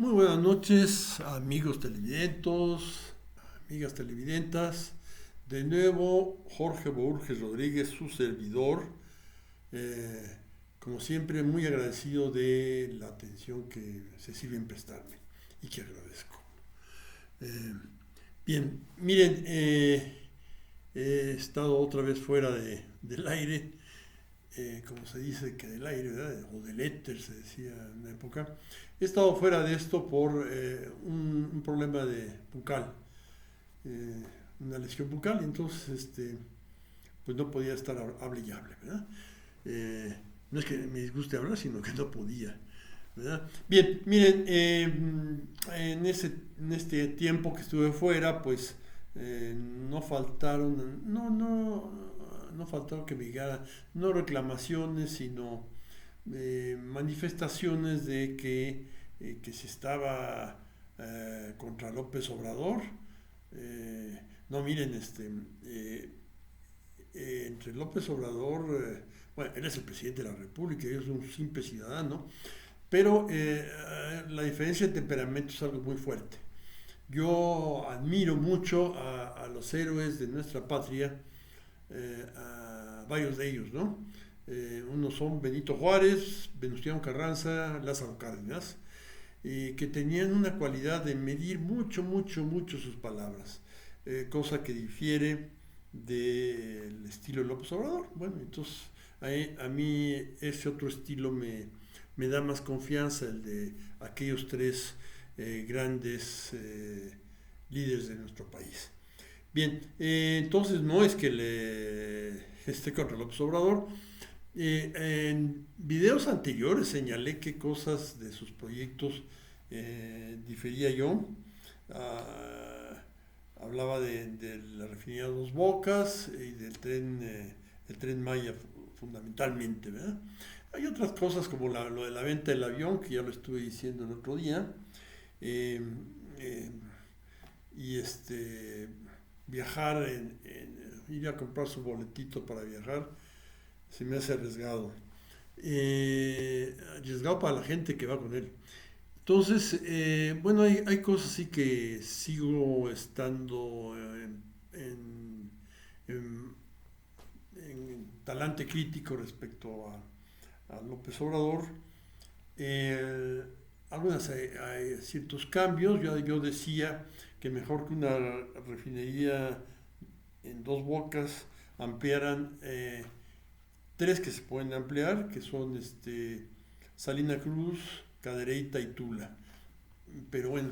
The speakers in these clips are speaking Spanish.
Muy buenas noches, amigos televidentes, amigas televidentas. De nuevo, Jorge Borges Rodríguez, su servidor. eh, Como siempre, muy agradecido de la atención que se sirven prestarme y que agradezco. Eh, Bien, miren, he estado otra vez fuera del aire, como se dice que del aire, ¿verdad? O del éter, se decía en una época. He estado fuera de esto por un problema de bucal, eh, una lesión bucal, y entonces pues no podía estar hable y hable, ¿verdad? Eh, no es que me disguste hablar, sino que no podía, ¿verdad? Bien, miren, en este tiempo que estuve fuera, pues no faltaron, no faltaron que me digan, no reclamaciones, sino manifestaciones de que se estaba contra López Obrador. No, miren, eh, entre López Obrador, bueno, él es el presidente de la República, yo soy un simple ciudadano, pero la diferencia de temperamento es algo muy fuerte. Yo admiro mucho a los héroes de nuestra patria, a varios de ellos, ¿no? Unos son Benito Juárez, Venustiano Carranza, Lázaro Cárdenas, que tenían una cualidad de medir mucho, mucho, mucho sus palabras, cosa que difiere del estilo de López Obrador. Bueno, entonces a mí ese otro estilo me da más confianza, el de aquellos tres grandes líderes de nuestro país. Bien, entonces no es que le esté contra López Obrador. En videos anteriores señalé qué cosas de sus proyectos difería yo. Ah, Hablaba de la refinería Dos Bocas y del el tren Maya fundamentalmente, ¿verdad? Hay otras cosas como lo de la venta del avión, que ya lo estuve diciendo el otro día. Eh, eh, y Viajar, ir a comprar su boletito para viajar, se me hace arriesgado. Arriesgado para la gente que va con él. Entonces, bueno, hay cosas así que sigo estando en- en talante crítico respecto a López Obrador. Eh, hay ciertos cambios. Yo decía que mejor que una refinería en Dos Bocas ampliaran tres que se pueden ampliar, que son Salina Cruz, Cadereyta y Tula. Pero bueno,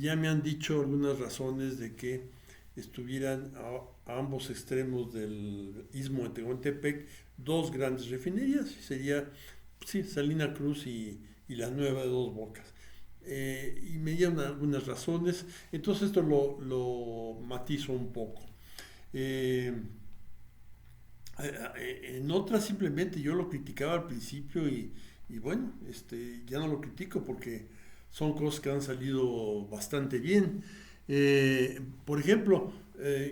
ya me han dicho algunas razones de que estuvieran a ambos extremos del istmo de Tehuantepec dos grandes refinerías, sería sí, Salina Cruz y la nueva de Dos Bocas. Y me dieron algunas razones, entonces esto lo matizo un poco. Eh, en otras simplemente yo lo criticaba al principio y bueno, ya no lo critico porque son cosas que han salido bastante bien. Por ejemplo,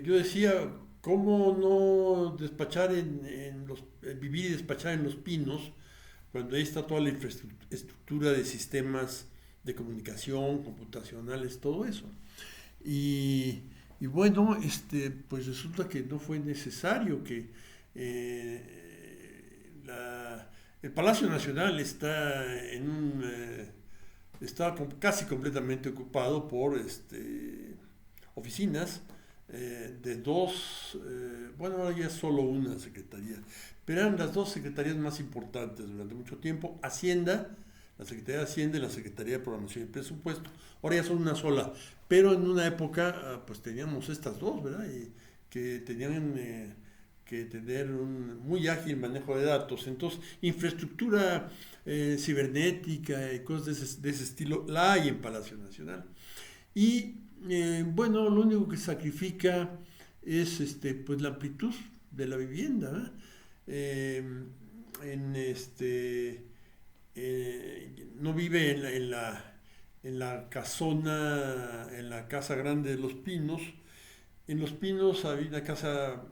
yo decía, ¿cómo no despachar vivir y despachar en Los Pinos cuando ahí está toda la infraestructura de sistemas de comunicación, computacionales, todo eso? Y, y bueno, pues resulta que no fue necesario que el Palacio Nacional está casi completamente ocupado por oficinas de dos, bueno, ahora ya es solo una secretaría, pero eran las dos secretarías más importantes durante mucho tiempo: Hacienda, la Secretaría de Hacienda y la Secretaría de Programación y Presupuesto. Ahora ya son una sola, pero en una época pues teníamos estas dos, ¿verdad? Y que tenían que tener un muy ágil manejo de datos. Entonces, infraestructura cibernética y cosas de ese estilo la hay en Palacio Nacional. Y bueno, lo único que sacrifica es pues la amplitud de la vivienda, ¿verdad? Eh, en no vive en la casona, en la casa grande de Los Pinos. En Los Pinos había una casa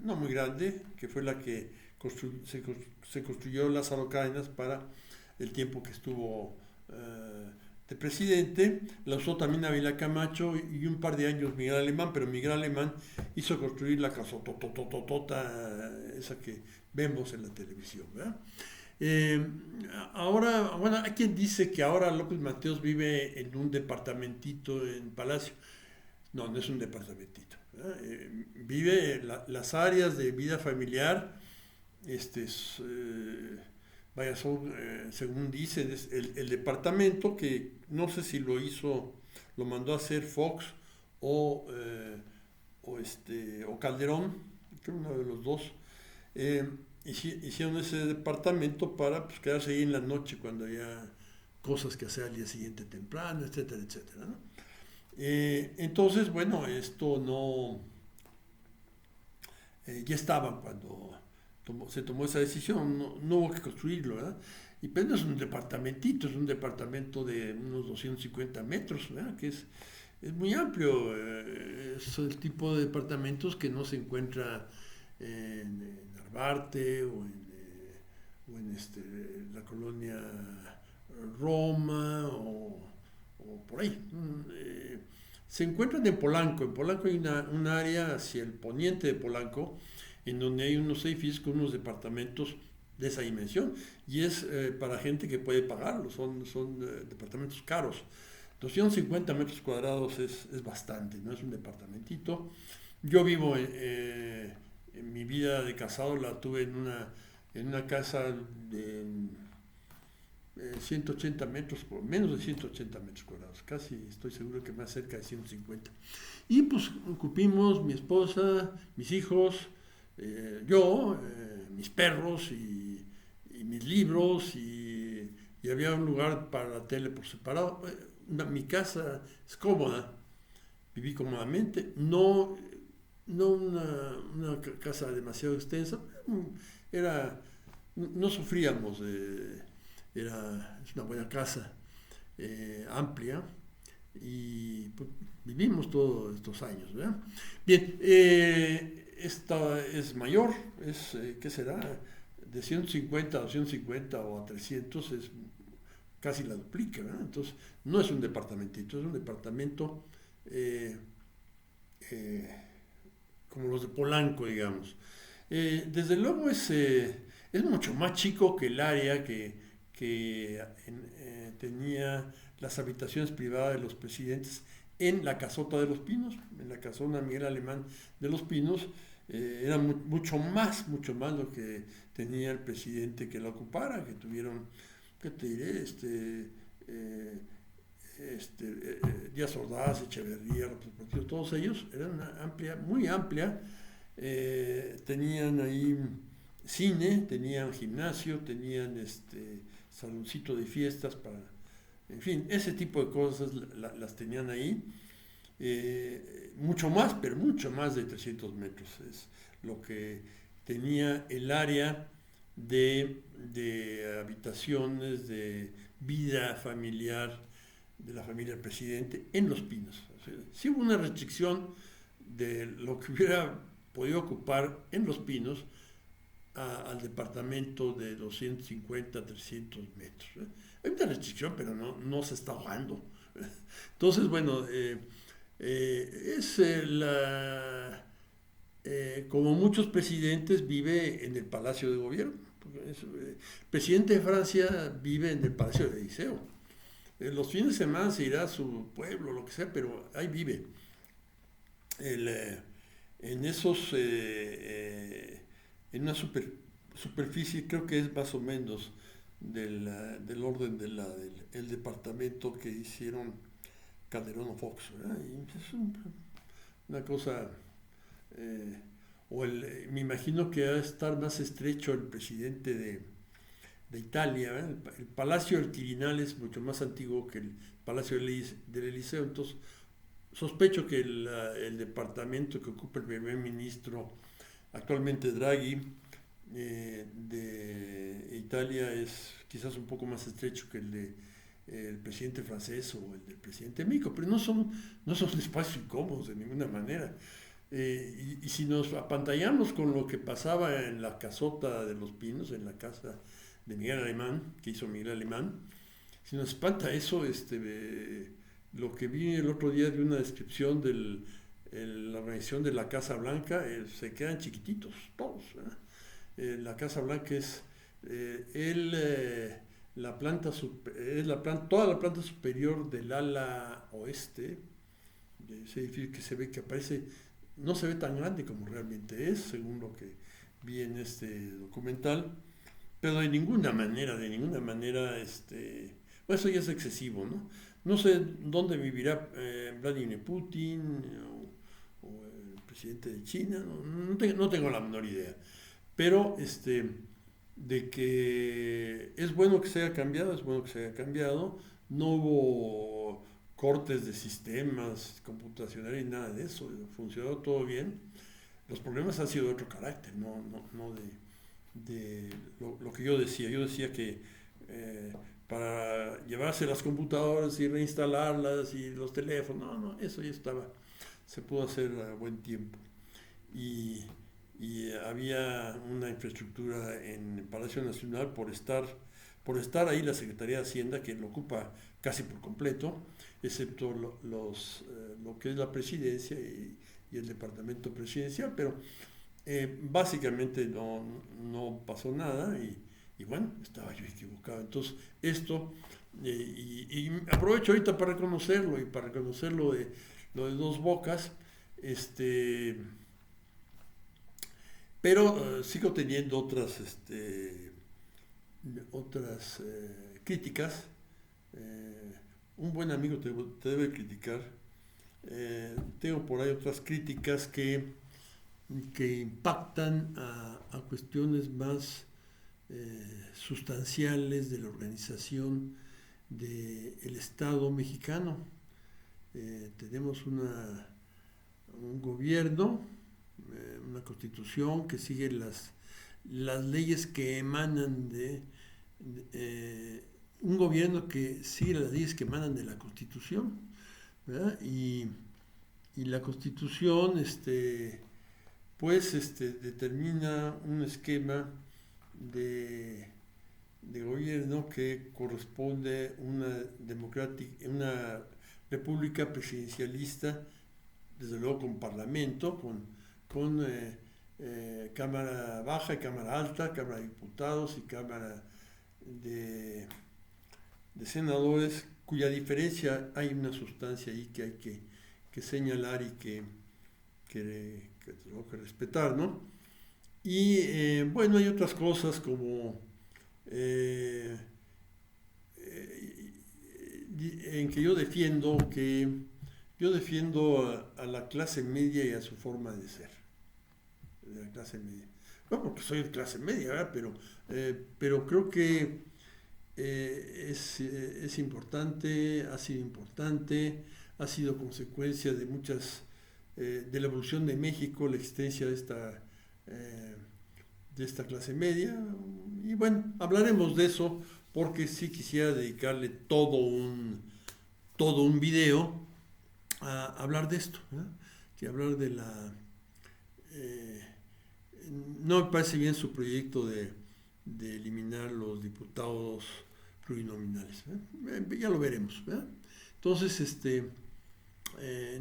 no muy grande, que fue la que se construyó Lázaro Cárdenas para el tiempo que estuvo de presidente, la usó también Ávila Camacho y un par de años Miguel Alemán, pero Miguel Alemán hizo construir la casototototota, esa que vemos en la televisión, ¿verdad? Eh, Ahora, bueno, hay quien dice que ahora López Mateos vive en un departamentito en Palacio. No, no es un departamentito, ¿verdad? Vive las áreas de vida familiar, este, es, vaya, son, según dicen, es el departamento que no sé si lo hizo, lo mandó a hacer Fox o, o Calderón, creo uno de los dos. Eh, Hicieron ese departamento para pues, quedarse ahí en la noche cuando había cosas que hacer al día siguiente temprano, etcétera, etcétera, ¿no? Entonces, bueno, esto no, ya estaba cuando se tomó esa decisión, no, no hubo que construirlo, ¿verdad? Y pues no es un departamentito, es un departamento de unos 250 metros, ¿verdad? Que es muy amplio, es el tipo de departamentos que no se encuentra en Narvarte o en la colonia Roma o por ahí. Se encuentran en Polanco. En Polanco hay un área hacia el poniente de Polanco en donde hay unos edificios con unos departamentos de esa dimensión y es para gente que puede pagarlo, son departamentos caros. 250 metros cuadrados es bastante, no es un departamentito. Yo vivo en mi vida de casado, la tuve en una casa de 180 metros, menos de 180 metros cuadrados, casi estoy seguro que más cerca de 150. Y pues ocupimos mi esposa, mis hijos, yo, mis perros y mis libros y había un lugar para la tele por separado. Mi casa es cómoda, viví cómodamente, no una casa demasiado extensa, no sufríamos, es una buena casa, amplia, y pues, vivimos todos estos años, ¿verdad? Bien, esta es mayor, ¿qué será? De 150 a 250 o a 300 es casi la duplica, ¿verdad? Entonces, no es un departamentito, es un departamento eh, eh, como los de Polanco, digamos. Desde luego es mucho más chico que el área que tenía las habitaciones privadas de los presidentes en la casota de los Pinos, en la casona Miguel Alemán de los Pinos. Era mucho más lo que tenía el presidente que la ocupara, que tuvieron, ¿qué te diré? Díaz Ordaz, Echeverría, López Portillo, todos ellos, eran una amplia, muy amplia, tenían ahí cine, tenían gimnasio, tenían saloncito de fiestas para, en fin, ese tipo de cosas las tenían ahí, mucho más, pero mucho más de 300 metros, es lo que tenía el área de habitaciones, de vida familiar, de la familia del presidente en Los Pinos. O sea, sí hubo una restricción de lo que hubiera podido ocupar en Los Pinos al departamento de 250, 300 metros. Hay una restricción, pero no se está ahogando. Entonces, bueno, es como muchos presidentes vive en el Palacio de Gobierno. El presidente de Francia vive en el Palacio de Eliseo. Los fines de semana se irá a su pueblo, lo que sea, pero ahí vive. En esos, en una superficie, creo que es más o menos del orden del departamento que hicieron Calderón o Fox, ¿verdad? Y es una cosa, me imagino que va a estar más estrecho el presidente de Italia, ¿verdad? El Palacio del Quirinal es mucho más antiguo que el Palacio del Eliseo, entonces sospecho que el departamento que ocupa el primer ministro, actualmente Draghi, de Italia es quizás un poco más estrecho que el presidente francés o el del presidente de México, pero no son espacios incómodos de ninguna manera. Y si nos apantallamos con lo que pasaba en la casota de los Pinos, en la casa de Miguel Alemán, que hizo Miguel Alemán, si nos espanta eso, lo que vi el otro día de una descripción de la organización de la Casa Blanca, se quedan chiquititos todos, ¿verdad? La Casa Blanca es la planta toda la planta superior del ala oeste de ese edificio, que se ve que aparece, no se ve tan grande como realmente es, según lo que vi en este documental, pero de ninguna manera, bueno, eso ya es excesivo, ¿no? No sé dónde vivirá Vladimir Putin o el presidente de China, no tengo la menor idea, pero de que es bueno que se haya cambiado, no hubo cortes de sistemas computacionales, nada de eso, funcionó todo bien. Los problemas han sido de otro carácter, no de lo que yo decía. Yo decía que para llevarse las computadoras y reinstalarlas y los teléfonos, no, eso ya se pudo hacer a buen tiempo. Y había una infraestructura en el Palacio Nacional por estar ahí la Secretaría de Hacienda, que lo ocupa casi por completo, excepto lo que es la presidencia y el departamento presidencial, pero básicamente no pasó nada y bueno, estaba yo equivocado. Entonces y aprovecho ahorita para reconocerlo y para reconocer lo de Dos Bocas, pero sigo teniendo otras críticas. Un buen amigo te debe criticar. Tengo por ahí otras críticas que impactan a cuestiones más sustanciales de la organización del Estado mexicano. Tenemos un gobierno, una constitución que sigue las leyes que emanan un gobierno que sigue las leyes que emanan de la Constitución, ¿verdad? Y la Constitución determina un esquema de gobierno que corresponde a una república presidencialista, desde luego con parlamento, con Cámara Baja y Cámara Alta, Cámara de Diputados y Cámara de Senadores, cuya diferencia hay una sustancia ahí que hay que señalar y que tengo que respetar, ¿no? Y bueno, hay otras cosas como en que yo defiendo a la clase media y a su forma de ser, de la clase media. No porque soy de clase media, ¿verdad? Pero creo que es importante, ha sido importante, ha sido consecuencia de de la evolución de México, la existencia de esta clase media. Y bueno, hablaremos de eso, porque sí quisiera dedicarle todo un video a hablar de esto, ¿verdad? Que hablar de no me parece bien su proyecto de eliminar los diputados plurinominales, ¿verdad? Ya lo veremos, ¿verdad? Entonces,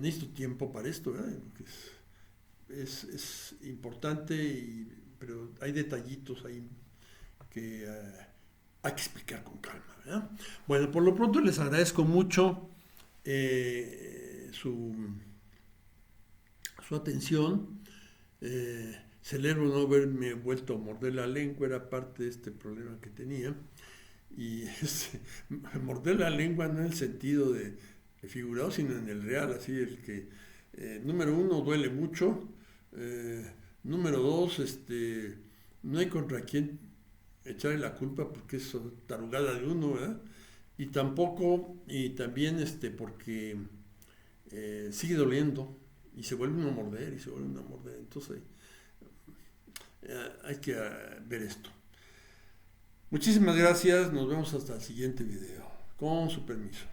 necesito tiempo para esto, ¿verdad? Es importante, pero hay detallitos ahí que hay que explicar con calma, ¿verdad? Bueno, por lo pronto les agradezco mucho su atención. Celebro no haberme vuelto a morder la lengua, era parte de este problema que tenía. Y morder la lengua no en el sentido de figurado, sino en el real, así el que, número uno, duele mucho, número dos, no hay contra quien echarle la culpa porque es tarugada de uno, ¿verdad? Y también porque sigue doliendo y se vuelve uno a morder entonces hay que ver esto. Muchísimas gracias, nos vemos hasta el siguiente video, con su permiso.